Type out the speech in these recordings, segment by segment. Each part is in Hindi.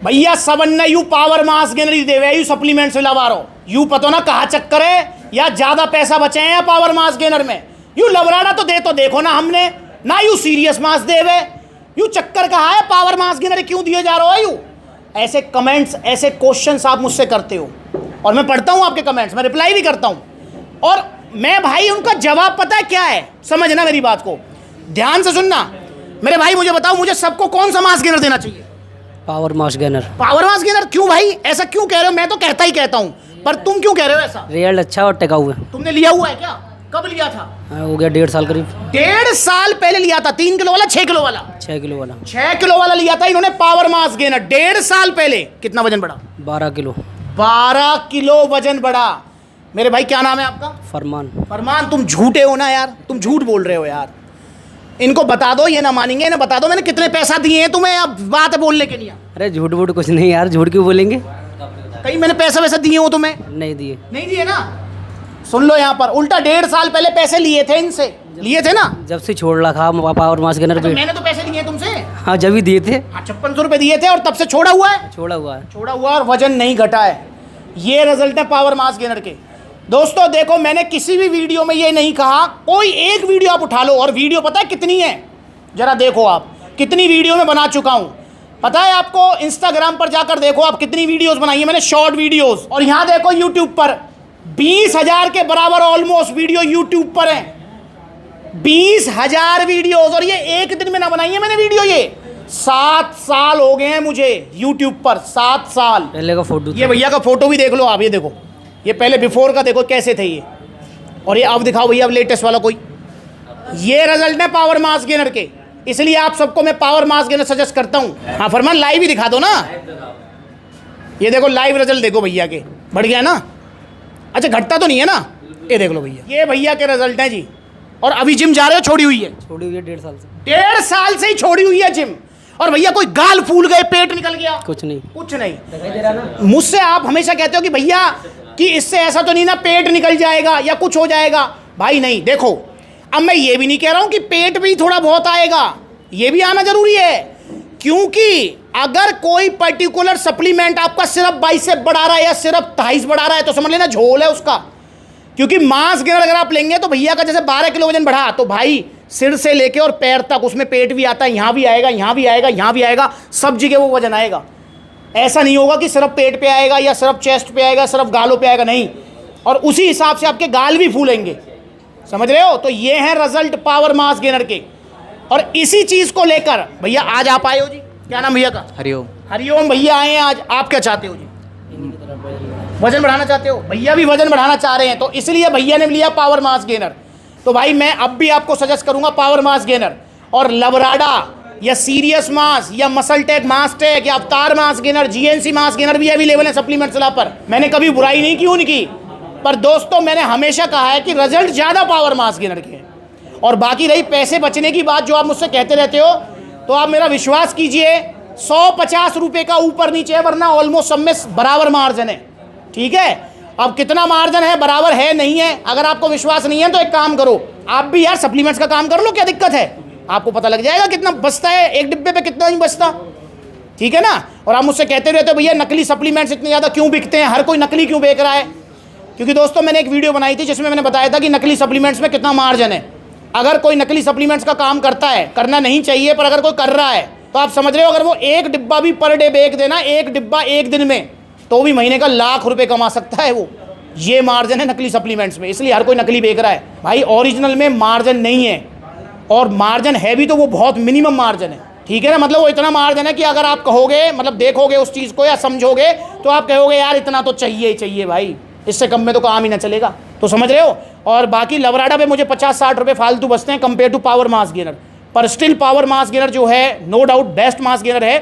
भैया सबन्ने यू पावर मास गेनरी देवे यू सप्लीमेंट से लवारो यू पतो ना कहा चक्कर है या ज्यादा पैसा बचे हैं या पावर मास गेनर में यू लवराड़ा तो देखो ना हमने ना यू सीरियस मास देवे यू चक्कर कहा है पावर मास गेनर क्यों दिए जा रहा है यू। ऐसे कमेंट्स ऐसे क्वेश्चंस आप मुझसे करते हो और मैं पढ़ता हूं आपके कमेंट्स, मैं रिप्लाई भी करता हूं और मैं भाई उनका जवाब पता है क्या है, समझना मेरी बात को ध्यान से सुनना मेरे भाई। मुझे बताओ मुझे सबको कौन सा मास गेनर देना चाहिए? Power mass gainer. Power mass gainer क्यों भाई, ऐसा क्यों कह रहे हो? मैं तो कहता ही कहता हूं पर तुम क्यों कह रहे हो ऐसा? रिजल्ट अच्छा और टिकाऊ है। तुमने लिया हुआ है क्या? कब लिया था? हो गया 1.5 साल करीब। 1.5 साल पहले लिया था। 3 किलो वाला 6 किलो वाला? 6 किलो वाला। 6 किलो वाला लिया था इन्होंने पावर मास गेनर 1.5 साल पहले। कितना वजन बढ़ा? 12 किलो। 12 किलो वजन बढ़ा। मेरे भाई क्या नाम है आपका? फरमान। फरमान तुम झूठे हो ना यार, तुम झूठ बोल रहे हो यार। इनको बता दो, ये ना मानेंगे, इन्हें बता दो मैंने कितने पैसा दिए हैं तुम्हें। अब बात है बोलने के नहीं। अरे झूठ वूठ कुछ नहीं यार, झूठ क्यों बोलेंगे? कहीं मैंने पैसा वैसा दिए हो तुम्हें? नहीं दिए। नहीं दिए ना। सुन लो यहाँ पर उल्टा 1.5 साल पहले पैसे लिए थे इनसे, लिए थे ना? जब से छोड़ रखा पावर मास गेनर पे। मैंने तो पैसे लिए तुमसे। हाँ जब ही दिए थे। 5600 रुपए दिए थे और तब से छोड़ा हुआ है। छोड़ा हुआ है। छोड़ा हुआ और वजन नहीं घटा है। ये रिजल्ट है पावर मास गेनर के। दोस्तों देखो मैंने किसी भी वीडियो में ये नहीं कहा, कोई एक वीडियो आप उठा लो और वीडियो पता है कितनी है, जरा देखो आप कितनी वीडियो में बना चुका हूं। पता है आपको? इंस्टाग्राम पर जाकर देखो आप कितनी वीडियोस बनाई है मैंने, शॉर्ट वीडियोस। और यहां देखो यूट्यूब पर 20,000 के बराबर ऑलमोस्ट वीडियो यूट्यूब पर है। 20,000 वीडियोस और ये एक दिन में ना बनाई है मैंने वीडियो। ये 7 साल हो गए हैं मुझे यूट्यूब पर, 7 साल। पहले का फोटो, ये भैया का फोटो भी देख लो आप, ये देखो, ये पहले बिफोर का देखो कैसे थे ये, और ये अब दिखाओ भैया अब लेटेस्ट वाला कोई। ये रिजल्ट है पावर मास गेनर के, इसलिए आप सबको मैं पावर मास गेनर सजेस्ट करता हूं। हाँ फरमान लाइव ही दिखा दो ना। ये देखो लाइव रिजल्ट देखो भैया के, बढ़ गया ना? अच्छा घटता तो नहीं है ना? ये देख लो भैया, ये भैया के रिजल्ट हैं जी। और अभी जिम जा रहे हो? छोड़ी हुई है? छोड़ी हुई है 1.5 साल से। 1.5 साल से ही छोड़ी हुई है जिम। और भैया कोई गाल फूल गए, पेट निकल गया? कुछ नहीं। कुछ नहीं। मुझसे आप हमेशा कहते हो कि भैया कि इससे ऐसा तो नहीं ना पेट निकल जाएगा या कुछ हो जाएगा। भाई नहीं, देखो अब मैं ये भी नहीं कह रहा हूं कि पेट भी थोड़ा बहुत आएगा, ये भी आना जरूरी है। क्योंकि अगर कोई पर्टिकुलर सप्लीमेंट आपका सिर्फ बाइसेप बढ़ा रहा है या सिर्फ थाइस बढ़ा रहा है तो समझ लेना झोल है उसका। क्योंकि मास गेनर अगर आप लेंगे तो भैया का जैसे 12 किलो वजन बढ़ा तो भाई सिर से लेके और पैर तक उसमें पेट भी आता है, यहाँ भी आएगा, यहाँ भी आएगा, यहाँ भी आएगा, सब जगह वो वजन आएगा। ऐसा नहीं होगा कि सिर्फ पेट पे आएगा या सिर्फ चेस्ट पे आएगा, सिर्फ गालों पे आएगा, नहीं। और उसी हिसाब से आपके गाल भी फूलेंगे, समझ रहे हो? तो ये है रिजल्ट पावर मास गेनर के। और इसी चीज को लेकर भैया आज आप आए हो जी, क्या नाम भैया का? हरिओम। हरिओम भैया आए हैं आज। आप क्या चाहते हो जी? वजन बढ़ाना चाहते हो? भैया भी वजन बढ़ाना चाह रहे हैं तो इसलिए भैया ने लिया पावर मास गेनर। तो भाई मैं अब भी आपको सजेस्ट करूंगा पावर मास गेनर। और लवराडा या सीरियस मास या मसल टेक मास टेक या अवतार mass gainer, GNC mass gainer भी अवेलेबल है सप्लीमेंट सलाह पर। मैंने कभी बुराई नहीं की उनकी, पर दोस्तों मैंने हमेशा कहा है कि रिजल्ट ज्यादा पावर मास गेनर के हैं। और बाकी रही पैसे बचने की बात जो आप मुझसे कहते रहते हो, तो आप मेरा विश्वास कीजिए 150 रुपए का ऊपर नीचे है, वरना ऑलमोस्ट सब में बराबर मार्जिन है। ठीक है, अब कितना मार्जिन है, बराबर है नहीं है, अगर आपको विश्वास नहीं है तो एक काम करो आप भी यार सप्लीमेंट्स का काम कर लो, क्या दिक्कत है? आपको पता लग जाएगा कितना बचता है, एक डिब्बे पे कितना नहीं बचता। ठीक है ना? और आप मुझसे कहते रहते हो भैया नकली सप्लीमेंट्स इतने ज़्यादा क्यों बिकते हैं, हर कोई नकली क्यों बेच रहा है? क्योंकि दोस्तों मैंने एक वीडियो बनाई थी जिसमें मैंने बताया था कि नकली सप्लीमेंट्स में कितना मार्जिन है। अगर कोई नकली सप्लीमेंट्स का काम करता है, करना नहीं चाहिए, पर अगर कोई कर रहा है तो आप समझ रहे हो अगर वो एक डिब्बा भी पर डे बेच देना, एक डिब्बा एक दिन में, तो भी महीने का लाख रुपए कमा सकता है वो। ये मार्जिन है नकली सप्लीमेंट्स में, इसलिए हर कोई नकली बेच रहा है। भाई ओरिजिनल में मार्जिन नहीं है, और मार्जिन है भी तो वो बहुत मिनिमम मार्जिन है। ठीक है ना? मतलब वो इतना मार्जिन है कि अगर आप कहोगे, मतलब देखोगे उस चीज़ को या समझोगे तो आप कहोगे यार इतना तो चाहिए ही चाहिए भाई, इससे कम में तो काम ही ना चलेगा। तो समझ रहे हो? और बाकी लवराडा पे मुझे 50-60 रुपये फालतू बचते हैं compare to power mass gainer, पर स्टिल पावर मास गेनर जो है no doubt best mass gainer है,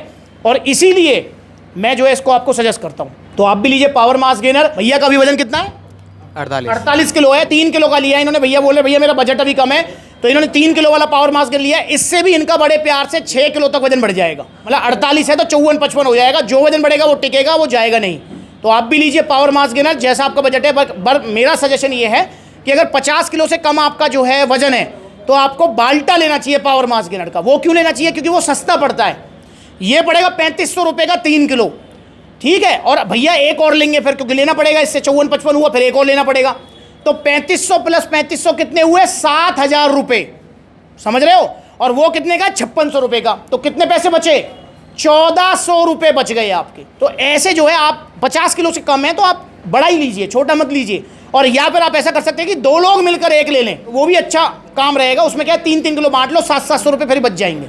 और इसीलिए मैं जो है इसको आपको सजेस्ट करता हूँ। तो आप भी लीजिए पावर मास गेनर। भैया का भी वजन कितना है? 48 किलो है। 3 किलो का लिया इन्होंने। भैया बोले भैया मेरा बजट अभी कम है, तो इन्होंने 3 किलो वाला पावर मास गेनर लिया। इससे भी इनका बड़े प्यार से 6 किलो तक वजन बढ़ जाएगा। मतलब 48 है तो 54-55 हो जाएगा। जो वजन बढ़ेगा वो टिकेगा, वो जाएगा नहीं। तो आप भी लीजिए पावर मास गेनर, जैसा आपका बजट है। पर मेरा सजेशन ये है कि अगर 50 किलो से कम आपका जो है वजन है तो आपको बाल्टा लेना चाहिए पावर मास गेनर का। वो क्यों लेना चाहिए? क्योंकि वो सस्ता पड़ता है। ये पड़ेगा 3500 रुपये का 3 किलो, ठीक है। और भैया एक और लेंगे फिर, क्योंकि लेना पड़ेगा, इससे 54-55 हुआ, फिर एक और लेना पड़ेगा। तो 3500 प्लस 3500 कितने हुए? 7000 रुपये, समझ रहे हो। और वो कितने का? 5600 रुपये का। तो कितने पैसे बचे? 1400 रुपये बच गए आपके। तो ऐसे जो है, आप 50 किलो से कम है तो आप बड़ा ही लीजिए, छोटा मत लीजिए। और या फिर आप ऐसा कर सकते हैं कि 2 लोग मिलकर एक ले लें, वो भी अच्छा काम रहेगा। उसमें क्या है, 3-3 किलो बांट लो, 700-700 रुपये फिर बच जाएंगे।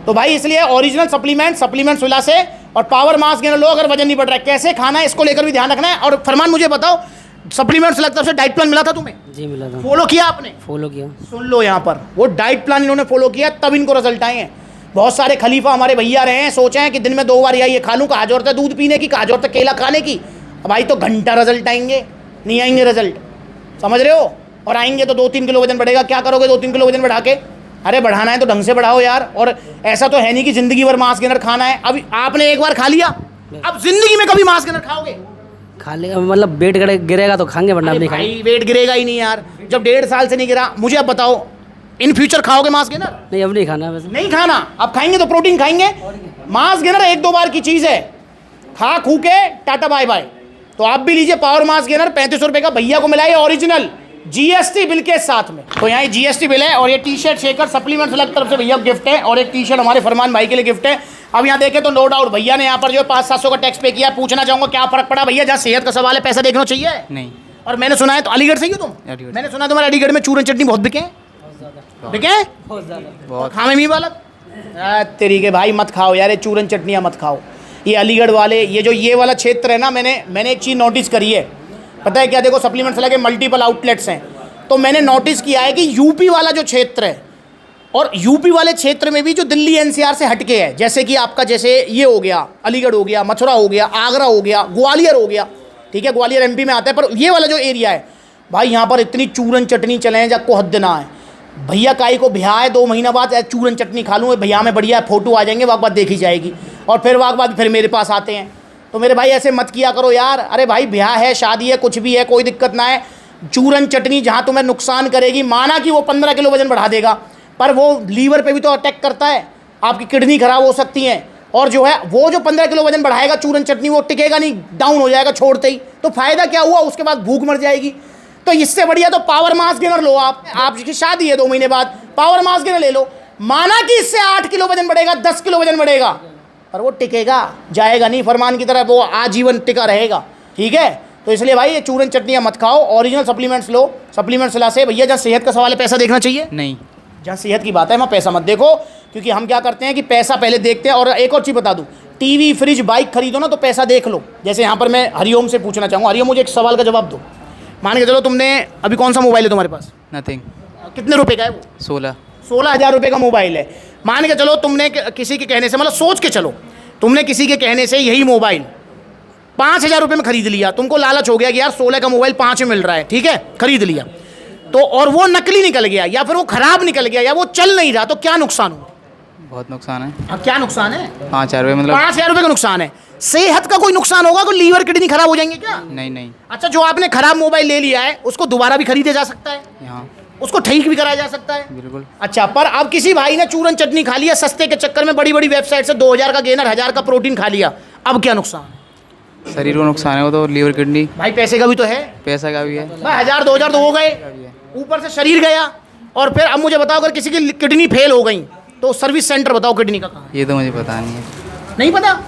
तो भाई इसलिए ओरिजिनल सप्लीमेंट्स विला से और पावर मास गेनर लो अगर वजन नहीं बढ़ रहा है। कैसे खाना है इसको लेकर भी ध्यान रखना है। और फरमान मुझे बताओ, सप्लीमेंट्स लगता है डाइट प्लान मिला था तुम्हें? जी मिला था। फॉलो किया आपने? फॉलो किया। सुन लो, यहाँ पर वो डाइट प्लान इन्होंने फॉलो किया, तब इनको रिजल्ट आए हैं। बहुत सारे खलीफा हमारे भैया रहे हैं, सोचे हैं कि दिन में 2 बार ये खा लूँ, कहा जरूरत है दूध पीने की, कहा जरूरत है केला खाने की। अब भाई तो घंटा रिजल्ट आएंगे, नहीं आएंगे रिजल्ट, समझ रहे हो। और आएंगे तो 2-3 किलो वजन बढ़ेगा। क्या करोगे 2-3 किलो वजन बढ़ा के? अरे बढ़ाना है तो ढंग से बढ़ाओ यार। और ऐसा तो है नहीं कि जिंदगी भर मांस गेनर खाना है। अब आपने एक बार खा लिया, अब जिंदगी में कभी मांस गेनर खाओगे? खा ले, मतलब वेट गिरेगा तो खाएंगे, वरना नहीं खाएंगे। भाई वेट गिरेगा ही नहीं यार, जब 1.5 साल से नहीं गिरा। मुझे अब बताओ, इन फ्यूचर खाओगे मांस गेनर? नहीं, अब नहीं खाना वैसे। नहीं खाना। अब खाएंगे तो प्रोटीन खाएंगे। मांस गेनर 1-2 बार की चीज़ है, खा खू के टाटा बाय बाय। तो आप भी लीजिए पावर मास गेनर, 3500 रुपये का भैया को मिला है ओरिजिनल जीएसटी बिल के साथ में। तो यहाँ जीएसटी बिल है और ये टी-शर्ट शेकर सप्लीमेंट्स अलग तरफ से भैया गिफ्ट है, और एक टी-शर्ट हमारे फरमान भाई के लिए गिफ्ट है। अब यहाँ देखें तो नो डाउट भैया ने यहाँ पर जो 500-700 का टैक्स पे किया। पूछना चाहूँगा क्या फर्क पड़ा भैया? जहाँ सेहत का सवाल है, पैसा देखना चाहिए नहीं। और मैंने सुना है तो अलीगढ़ से ही हो तुम? मैंने सुना है तुम्हारे अलीगढ़ में चूरन चटनी बहुत बिके, बिके बहुत खामे भी बालक। तेरी के भाई मत खाओ यार, ये चूरन चटनियाँ मत खाओ। ये अलीगढ़ वाले, ये वाला क्षेत्र है ना, मैंने एक चीज़ नोटिस करी है, पता है क्या? देखो सप्लीमेंट्स लगे मल्टीपल आउटलेट्स हैं, तो मैंने नोटिस किया है कि यूपी वाला जो क्षेत्र है, और यूपी वाले क्षेत्र में भी जो दिल्ली एनसीआर से हटके है, जैसे कि आपका जैसे ये हो गया अलीगढ़ हो गया, मथुरा हो गया, आगरा हो गया, ग्वालियर हो गया, ठीक है, ग्वालियर एमपी में आता है, पर ये वाला जो एरिया है भाई, यहाँ पर इतनी चूरन चटनी चले हैं जब को हद ना है। भैया काई को ब्याह है 2 महीना बाद चूरन चटनी खा लूँ, भैया में बढ़िया फोटो आ जाएंगे, वाक बाद देखी जाएगी, और फिर वाक बाद फिर मेरे पास आते हैं। तो मेरे भाई ऐसे मत किया करो यार। अरे भाई ब्याह है, शादी है, कुछ भी है, कोई दिक्कत ना है। चूरन चटनी जहाँ तुम्हें नुकसान करेगी, माना कि वो 15 किलो वजन बढ़ा देगा, पर वो लीवर पे भी तो अटैक करता है, आपकी किडनी खराब हो सकती है। और जो है वो जो 15 किलो वजन बढ़ाएगा चूरन चटनी, वो टिकेगा नहीं, डाउन हो जाएगा छोड़ते ही। तो फायदा क्या हुआ? उसके बाद भूख मर जाएगी। तो इससे बढ़िया तो पावर मास गेनर लो। आपकी शादी है 2 महीने बाद, पावर मास गेनर ले लो। माना कि इससे 8 किलो वजन बढ़ेगा, 10 किलो वजन बढ़ेगा, पर वो टिकेगा, जाएगा नहीं फरमान की तरह, वो आजीवन टिका रहेगा, ठीक है। तो इसलिए भाई ये चूरन चटनियाँ मत खाओ, ओरिजिनल सप्लीमेंट्स लो, सप्लीमेंट्स ला से। भैया जहाँ सेहत का सवाल है, पैसा देखना चाहिए? नहीं। जहाँ सेहत की बात है वहाँ पैसा मत देखो, क्योंकि हम क्या करते हैं कि पैसा पहले देखते हैं। और एक और चीज़ बता दूँ, टीवी फ्रिज बाइक खरीदो ना तो पैसा देख लो। जैसे यहाँ पर मैं हरिओम से पूछना चाहूँगा, हरिओम मुझे एक सवाल का जवाब दो। मान के चलो तुमने अभी कौन सा मोबाइल है तुम्हारे पास? नथिंग। कितने रुपए का है वो? 16,000 रुपये का मोबाइल है। मान के चलो तुमने किसी के कहने से, मतलब सोच के चलो, तुमने किसी के कहने से यही मोबाइल 5,000 रुपये में खरीद लिया। तुमको लालच हो गया कि यार 16 का मोबाइल 5 में मिल रहा है, ठीक है, खरीद लिया। तो और वो नकली निकल गया, या फिर वो खराब निकल गया, या वो चल नहीं रहा, तो क्या नुकसान हुआ? बहुत नुकसान है। अब क्या नुकसान है? 5,000 रुपये, मतलब 5,000 रुपये का नुकसान है। सेहत का कोई नुकसान होगा? कोई लीवर किडनी खराब हो जाएंगे क्या? नहीं। अच्छा, जो आपने खराब मोबाइल ले लिया है उसको दोबारा भी खरीदा जा सकता है, यहाँ उसको ठीक भी कराया जा सकता है। बिल्कुल। अच्छा, पर अब किसी भाई ने चूरन चटनी खा लिया सस्ते के चक्कर में, बड़ी बड़ी वेबसाइट से 2,000 का गेनर, 1,000 का प्रोटीन खा लिया, अब क्या नुकसान है? शरीर को नुकसान है, वो तो लीवर किडनी। भाई पैसे का भी तो है, पैसा का भी है भाई 1,000-2,000 तो हो गए, ऊपर से शरीर गया। और फिर अब मुझे बताओ, अगर किसी की किडनी फेल हो गई तो सर्विस सेंटर बताओ किडनी का कहाँ है? ये तो मुझे पता नहीं है। नहीं पता?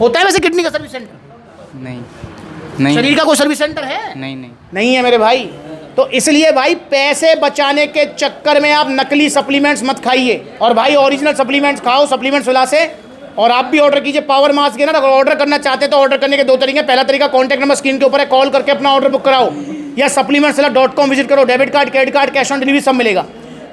होता है वैसे किडनी का सर्विस सेंटर? नहीं। शरीर का कोई सर्विस सेंटर है? नहीं है मेरे भाई। तो इसलिए भाई पैसे बचाने के चक्कर में आप नकली सप्लीमेंट्स मत खाइए, और भाई ओरिजिनल सप्लीमेंट्स खाओ, सप्लीमेंट्स विला से। और आप भी ऑर्डर कीजिए पावर मास गेनर। अगर ऑर्डर करना चाहते हैं तो ऑर्डर करने के 2 तरीके। पहला तरीका, कॉन्टैक्ट नंबर स्क्रीन के ऊपर है, कॉल करके अपना ऑर्डर बुक कराओ, या supplementswala.com विजिट करो, debit card, credit card, cash on delivery सब मिलेगा।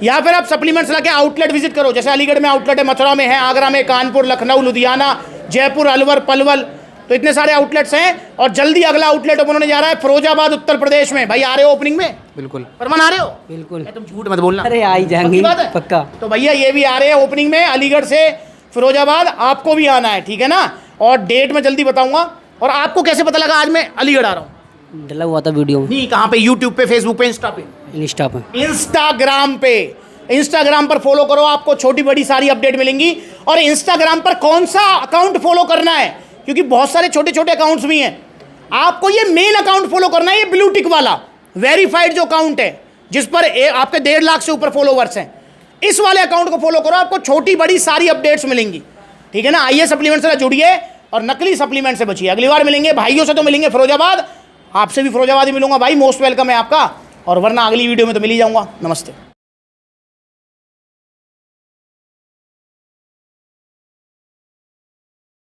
या फिर आप सप्लीमेंट्स ला के आउटलेट विजिट करो, जैसे अलीगढ़ में आउटलेट है, मथुरा में है, आगरा में, कानपुर, लखनऊ, लुधियाना, जयपुर, अलवर, पलवल, तो इतने सारे आउटलेट्स हैं। और जल्दी अगला आउटलेट ओपन होने जा रहा है फिरोजाबाद, उत्तर प्रदेश में। भाई आ रहे हो ओपनिंग में? बिल्कुल। फरमान आ रहे हो? बिल्कुल। तुम झूठ मत बोलना। अरे आ ही जाएंगे, पक्का। तो भैया ये भी आ रहे हैं ओपनिंग में, अलीगढ़ से फिरोजाबाद, आपको भी आना है, ठीक है ना। और डेट मैं जल्दी बताऊंगा। और आपको कैसे पता लगा आज मैं अलीगढ़ आ रहा हूँ? डला हुआ था वीडियो में। नहीं, कहाँ पे? यूट्यूब पे, फेसबुक पे, इंस्टा पे? इंस्टा पे। इंस्टाग्राम पे। इंस्टाग्राम पर फॉलो करो, आपको छोटी बड़ी सारी अपडेट मिलेंगी। और इंस्टाग्राम पर कौन सा अकाउंट फॉलो करना है, क्योंकि बहुत सारे छोटे छोटे अकाउंट्स भी हैं, आपको ये मेन अकाउंट फॉलो करना है, ये ब्लू टिक वाला वेरीफाइड जो अकाउंट है जिस पर आपके 1.5 लाख से ऊपर फॉलोवर्स हैं, इस वाले अकाउंट को फॉलो करो, आपको छोटी बड़ी सारी अपडेट्स मिलेंगी। ठीक है ना। आइए सप्लीमेंट से जुड़िए और नकली सप्लीमेंट से बचिए। अगली बार मिलेंगे भाइयों से, तो मिलेंगे फिरोजाबाद, आपसे भी फिरोजाबाद ही मिलूंगा भाई, मोस्ट वेलकम है आपका। और वरना अगली वीडियो में तो मिल ही जाऊंगा। नमस्ते।